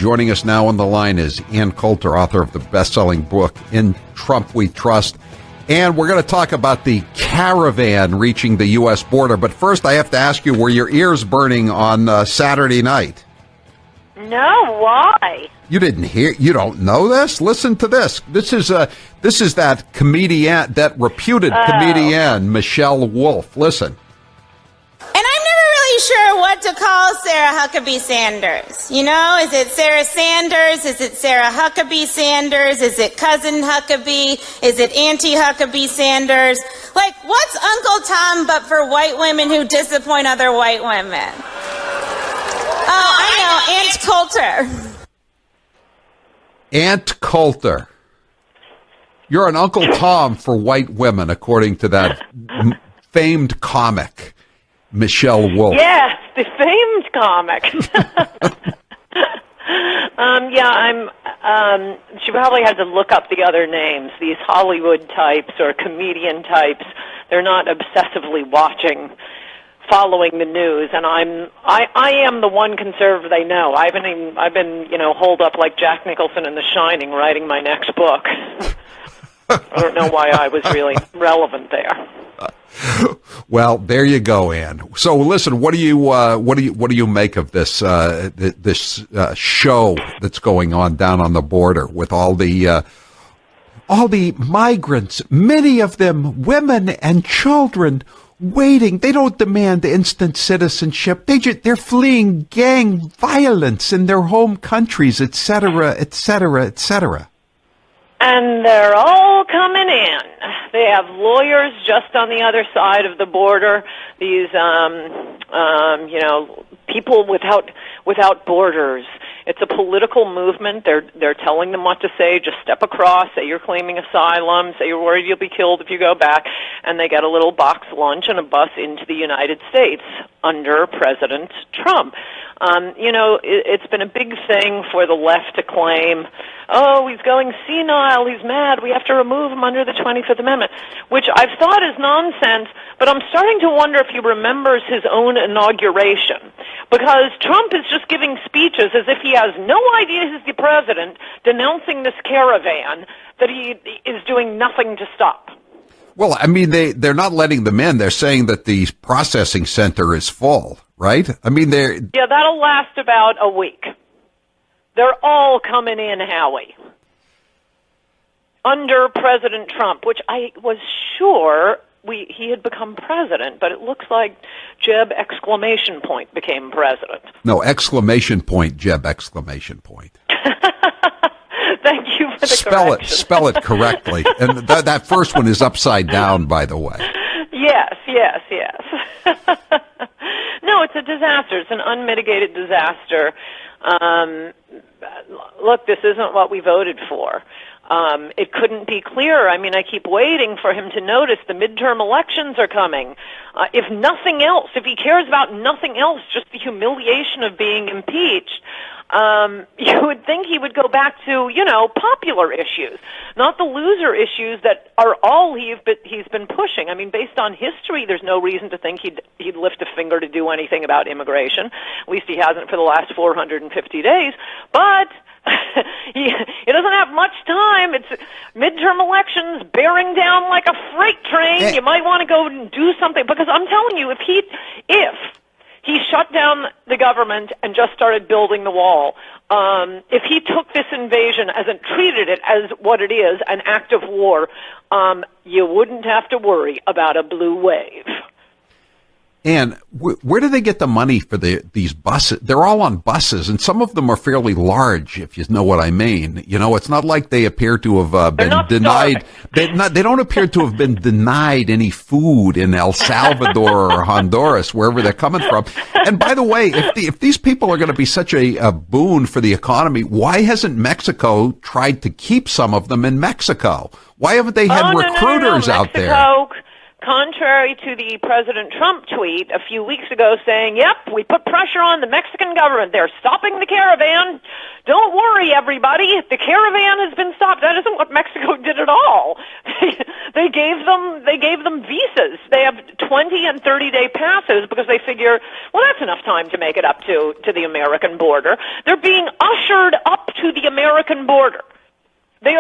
Joining us now on the line is Ann Coulter, author of the best-selling book, In Trump We Trust. And we're going to talk about the caravan reaching the U.S. border. But first, I have to ask you, were your ears burning on Saturday night? No, why? You didn't hear? You don't know this? Listen to this. This is that comedian, that reputed comedian, Michelle Wolf. Listen. And I'm never really sure what to call Sarah Huckabee Sanders. You know, is it Sarah Sanders? Is it Sarah Huckabee Sanders? Is it Cousin Huckabee? Is it Auntie Huckabee Sanders? Like, what's Uncle Tom but for white women who disappoint other white women? Oh, I know, Aunt Coulter. Aunt Coulter. You're an Uncle Tom for white women, according to that famed comic, Michelle Wolf. Yes, the famed comic. She probably had to look up the other names. These Hollywood types or comedian types, they're not obsessively following the news, and I am the one conservative they know. I've been holed up like Jack Nicholson in The Shining, writing my next book. I don't know why I was really relevant there. Well, there you go, Ann. So, listen, what do you make of this show that's going on down on the border with all the migrants, many of them women and children, waiting? They don't demand instant citizenship. They're fleeing gang violence in their home countries, etc., etc., etc. And they're all coming in. They have lawyers just on the other side of the border. These, people without borders. It's a political movement. They're telling them what to say. Just step across. Say you're claiming asylum. Say you're worried you'll be killed if you go back. And they get a little box lunch and a bus into the United States under President Trump. It's been a big thing for the left to claim, oh, he's going senile, he's mad, we have to remove him under the 25th Amendment, which I've thought is nonsense, but I'm starting to wonder if he remembers his own inauguration, because Trump is just giving speeches as if he has no idea he's the president, denouncing this caravan that he is doing nothing to stop. Well, I mean, they're not letting them in. They're saying that the processing center is full, right? I mean, yeah, that'll last about a week. They're all coming in, Howie, under President Trump, which I was sure he had become president, but it looks like Jeb ! Became president. No, ! Jeb ! Thank you for the correction. Spell it correctly. And that first one is upside down, by the way. Yes. No, it's a disaster. It's an unmitigated disaster. Look, this isn't what we voted for. It couldn't be clearer. I mean, I keep waiting for him to notice the midterm elections are coming. If nothing else, if he cares about nothing else, just the humiliation of being impeached, you would think he would go back to, popular issues, not the loser issues that are all he's been pushing. I mean, based on history, there's no reason to think he'd lift a finger to do anything about immigration. At least he hasn't for the last 450 days. But he doesn't have much time. It's midterm elections bearing down like a freight train. You might want to go and do something, because I'm telling you, if he shut down the government and just started building the wall, if he took this invasion and treated it as what it is, an act of war, you wouldn't have to worry about a blue wave. And where do they get the money for these buses? They're all on buses, and some of them are fairly large, if you know what I mean. It's not like they appear to have been denied. They don't appear to have been denied any food in El Salvador or Honduras, wherever they're coming from. And by the way, if these people are going to be such a boon for the economy, why hasn't Mexico tried to keep some of them in Mexico? Why haven't they had recruiters out there? Contrary to the President Trump tweet a few weeks ago saying, yep, we put pressure on the Mexican government. They're stopping the caravan. Don't worry, everybody. The caravan has been stopped. That isn't what Mexico did at all. They gave them visas. They have 20 and 30-day passes because they figure, well, that's enough time to make it up to the American border. They're being ushered up to the American border. There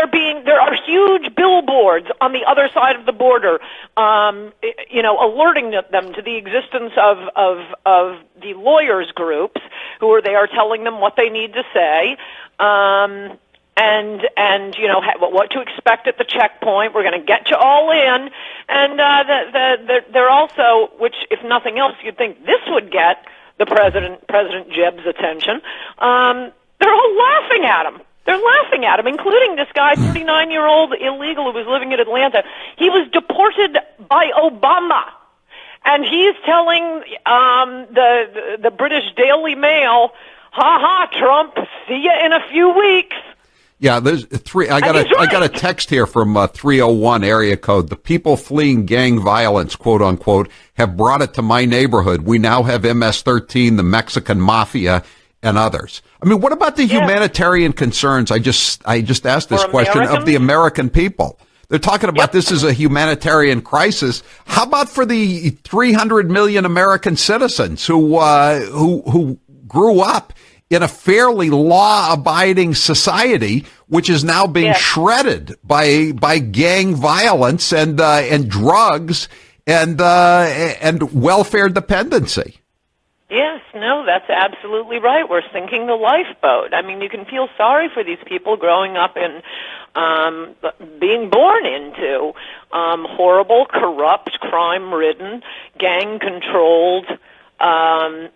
are huge billboards on the other side of the border, alerting them to the existence of the lawyers groups who are there telling them what they need to say, and what to expect at the checkpoint. We're going to get you all in, and they're also, which if nothing else, you'd think this would get the President Jeb's attention. They're all laughing at him. They're laughing at him, including this guy, 39-year-old illegal who was living in Atlanta. He was deported by Obama, and he's telling the British Daily Mail, "Ha ha, Trump, see you in a few weeks." Yeah, there's three. I got a text here from 301 area code. The people fleeing gang violence, quote unquote, have brought it to my neighborhood. We now have MS-13, the Mexican mafia, and others. I mean, what about the humanitarian concerns? I just asked this question of the American people. They're talking about this as a humanitarian crisis. How about for the 300 million American citizens who grew up in a fairly law-abiding society, which is now being shredded by gang violence and drugs and welfare dependency? Yes, no, that's absolutely right. We're sinking the lifeboat. I mean, you can feel sorry for these people growing up in, being born into horrible, corrupt, crime-ridden, gang-controlled,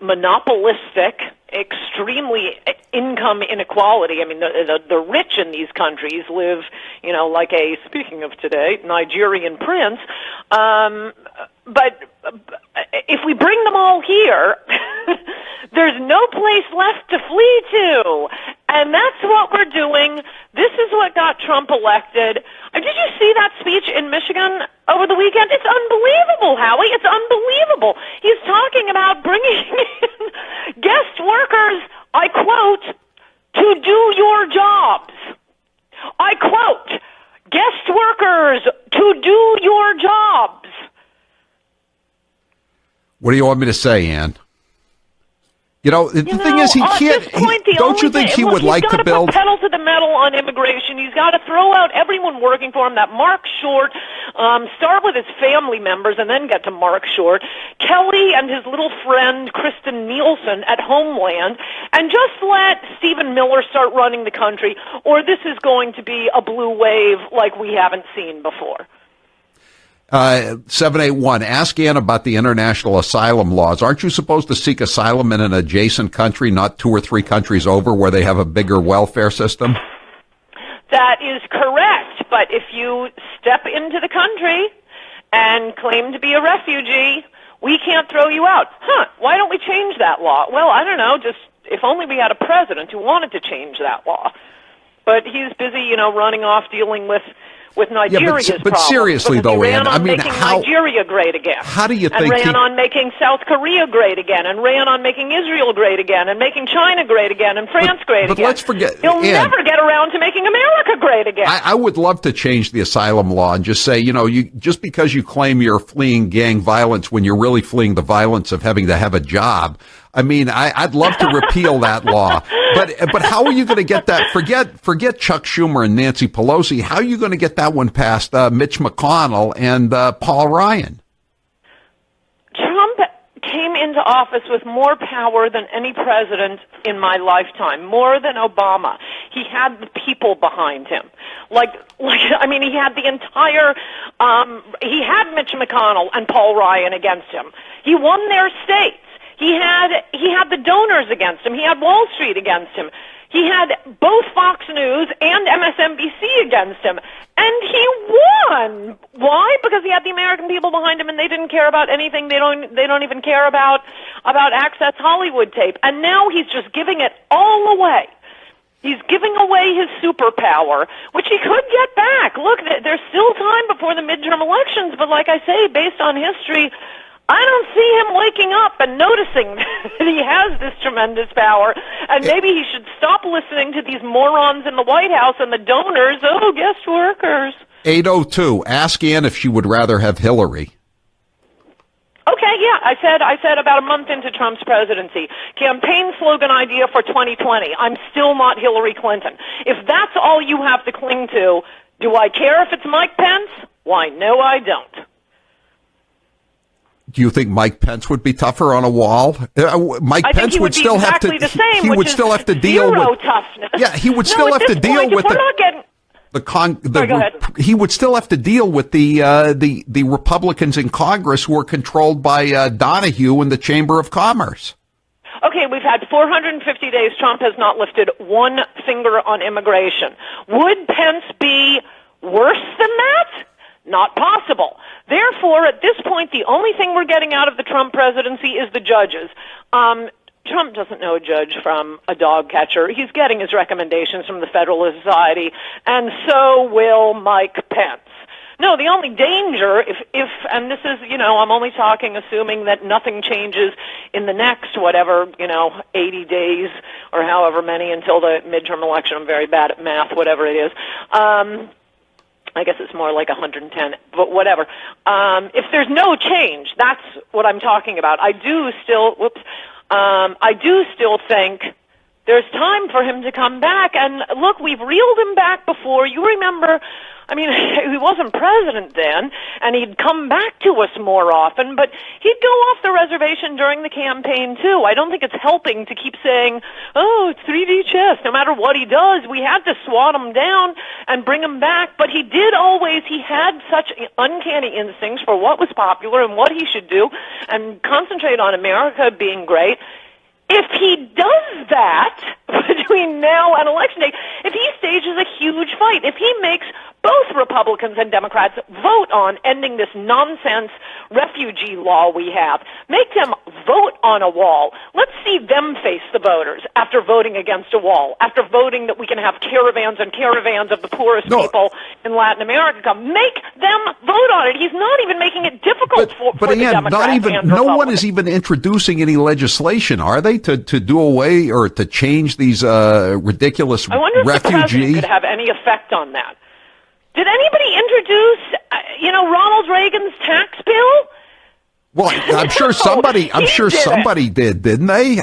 monopolistic, extremely income inequality. I mean, the rich in these countries live, like speaking of today, Nigerian prince. But if we bring them all here, there's no place left to flee to. And that's what we're doing. This is what got Trump elected. Did you see that speech in Michigan over the weekend? It's unbelievable, Howie. It's unbelievable. He's talking about bringing in guest workers, I quote, to do your jobs. I quote, guest workers to do your jobs. What do you want me to say, Ann? The thing is, he can't. Don't you think he would like to build? He's got to put pedal to the metal on immigration. He's got to throw out everyone working for him. That Mark Short, start with his family members and then get to Mark Short. Kelly and his little friend Kristen Nielsen at Homeland, and just let Stephen Miller start running the country, or this is going to be a blue wave like we haven't seen before. 781, ask Ann about the international asylum laws. Aren't you supposed to seek asylum in an adjacent country, not 2 or 3 countries over where they have a bigger welfare system? That is correct. But if you step into the country and claim to be a refugee, we can't throw you out. Why don't we change that law? Well, I don't know. Just if only we had a president who wanted to change that law. But he's busy, running off dealing with Nigeria's but seriously, though, Ann, I mean, making Nigeria great again. How do you think and ran on making South Korea great again, and ran on making Israel great again, and making China great again, and France great again. But let's forget, he'll never get around to making America great again. I would love to change the asylum law and just say, just because you claim you're fleeing gang violence when you're really fleeing the violence of having to have a job. I mean, I'd love to repeal that law, but how are you going to get that? Forget Chuck Schumer and Nancy Pelosi. How are you going to get that one past Mitch McConnell and Paul Ryan? Trump came into office with more power than any president in my lifetime, more than Obama. He had the people behind him. He had the entire, he had Mitch McConnell and Paul Ryan against him. He won their states. He had the donors against him. He had Wall Street against him. He had both Fox News and MSNBC against him. And he won. Why? Because he had the American people behind him, and they didn't care about anything. They don't even care about Access Hollywood tape. And now he's just giving it all away. He's giving away his superpower, which he could get back. Look, there's still time before the midterm elections, but like I say, based on history, I don't see him waking up and noticing that he has this tremendous power, and maybe he should stop listening to these morons in the White House and the donors, guest workers. 802, ask Ann if she would rather have Hillary. Okay, yeah, I said about a month into Trump's presidency, campaign slogan idea for 2020, I'm still not Hillary Clinton. If that's all you have to cling to, do I care if it's Mike Pence? Why, no, I don't. Do you think Mike Pence would be tougher on a wall? Mike Pence would still have to. He would still have to deal with toughness. Yeah, he would still have to deal with he would still have to deal with the Republicans in Congress who are controlled by Donahue in the Chamber of Commerce. Okay, we've had 450 days. Trump has not lifted one finger on immigration. Would Pence be worse than that? Not possible. Therefore, at this point, the only thing we're getting out of the Trump presidency is the judges. Trump doesn't know a judge from a dog catcher. He's getting his recommendations from the Federalist Society, and so will Mike Pence. No, the only danger, if and this is, I'm only talking assuming that nothing changes in the next, 80 days or however many until the midterm election. I'm very bad at math, whatever it is. I guess it's more like 110, but whatever. If there's no change, that's what I'm talking about. I do still think there's time for him to come back. And look, we've reeled him back before. You remember, he wasn't president then, and he'd come back to us more often, but he'd go off the reservation during the campaign, too. I don't think it's helping to keep saying, it's 3D chess. No matter what he does, we had to swat him down and bring him back. But he had such uncanny instincts for what was popular and what he should do and concentrate on America being great. If he does that between now and Election Day, if he stages a huge fight, if he makes both Republicans and Democrats vote on ending this nonsense refugee law we have, make them vote on a wall. Let's see them face the voters after voting against a wall, after voting that we can have caravans and caravans of the poorest people in Latin America come. Make them vote on it. He's not even making it difficult for the Democrats. No one is even introducing any legislation, are they, to do away or to change these ridiculous I wonder if the president could have any effect on that. Did anybody introduce, Ronald Reagan's tax bill? Well, I'm sure somebody. Somebody did, didn't they?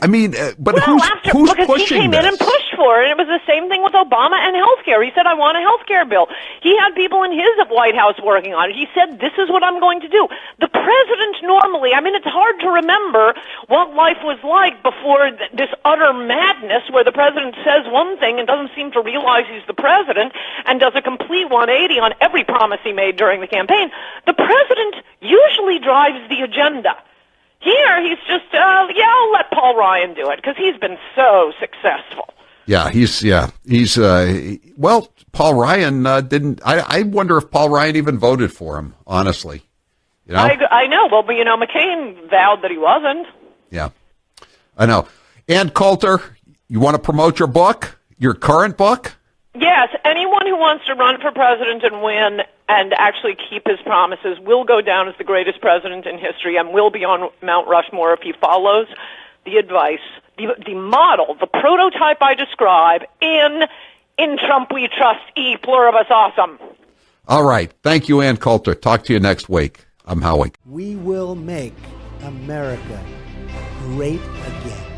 But who's because pushing he came in and pushed for it, and it was the same thing with Obama and healthcare. He said, "I want a healthcare bill." He had people in his White House working on it. He said, "This is what I'm going to do." The president normally, it's hard to remember what life was like before this utter madness, where the president says one thing and doesn't seem to realize he's the president, and does a complete 180 on every promise he made during the campaign. The president usually drives the agenda. Here, he's just, I'll let Paul Ryan do it, because he's been so successful. Paul Ryan didn't, I wonder if Paul Ryan even voted for him, honestly. I know. Well, but, McCain vowed that he wasn't. Yeah, I know. And Coulter, you want to promote your book, your current book? Yes, anyone who wants to run for president and win and actually keep his promises will go down as the greatest president in history and will be on Mount Rushmore if he follows the advice, the model, the prototype I describe in Trump We Trust, E pluribus awesome. All right. Thank you, Ann Coulter. Talk to you next week. I'm Howie. We will make America great again.